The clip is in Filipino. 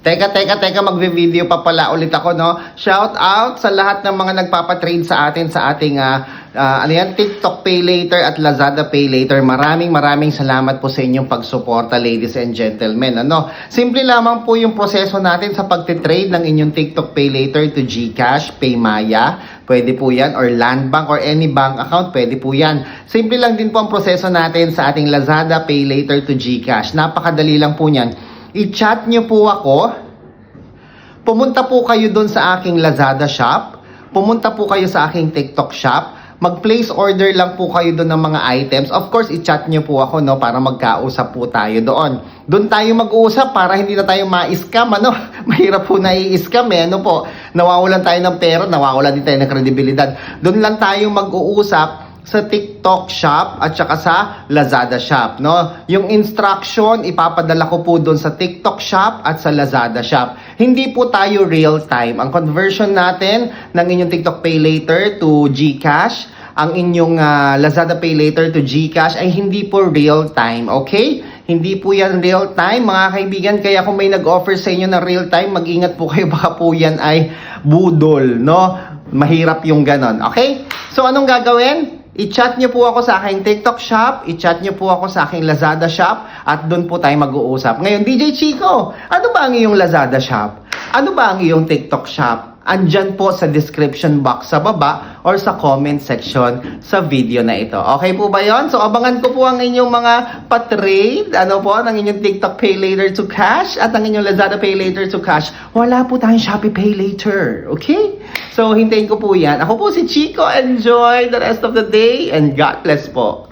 Teka, magvi-video pa pala ulit ako, no? Shout out sa lahat ng mga nagpapatrade sa atin sa ating TikTok Pay Later at Lazada Pay Later. Maraming salamat po sa inyong pagsuporta, ladies and gentlemen. Ano? Simple lamang po yung proseso natin sa pagtitrade ng inyong TikTok Pay Later to GCash, Paymaya. Pwede po yan, or Land Bank, or any bank account, pwede po yan. Simple lang din po ang proseso natin sa ating Lazada Pay Later to GCash. Napakadali lang po niyan. I-chat nyo po ako. Pumunta po kayo doon sa aking Lazada shop. Pumunta po kayo sa aking TikTok shop. Mag-place order lang po kayo doon ng mga items. Of course, i-chat nyo po ako, no, para magkausap po tayo doon. Doon tayo mag-uusap para hindi na tayo ma-scam, ano? Mahirap po na i-scam, eh. Ano po? Nawawalan tayo ng pera, nawawalan din tayo ng kredibilidad. Doon lang tayo mag-uusap sa TikTok shop at saka sa Lazada shop, no? Yung instruction ipapadala ko po doon sa TikTok shop at sa Lazada shop. Hindi po tayo real time. Ang conversion natin ng inyong TikTok Pay Later to GCash, ang inyong Lazada Pay Later to GCash ay hindi po real time, okay? Hindi po yan real time, mga kaibigan. Kaya kung may nag-offer sa inyo na real time, mag-ingat po kayo, baka po yan ay budol, no? Mahirap yung ganon, okay? So anong gagawin? I-chat nyo po ako sa aking TikTok shop, i-chat nyo po ako sa aking Lazada shop, at doon po tayo mag-uusap. Ngayon, DJ Chico, ano ba ang iyong Lazada shop? Ano ba ang iyong TikTok shop? Andyan po sa description box sa baba or sa comment section sa video na ito. Okay po ba yon? So, abangan ko po ang inyong mga pa-trade, ano po, ng inyong TikTok Pay Later to Cash at ang inyong Lazada Pay Later to Cash. Wala po tayong Shopee Pay Later, okay? So, hintayin ko po yan. Ako po si Chico. Enjoy the rest of the day and God bless po.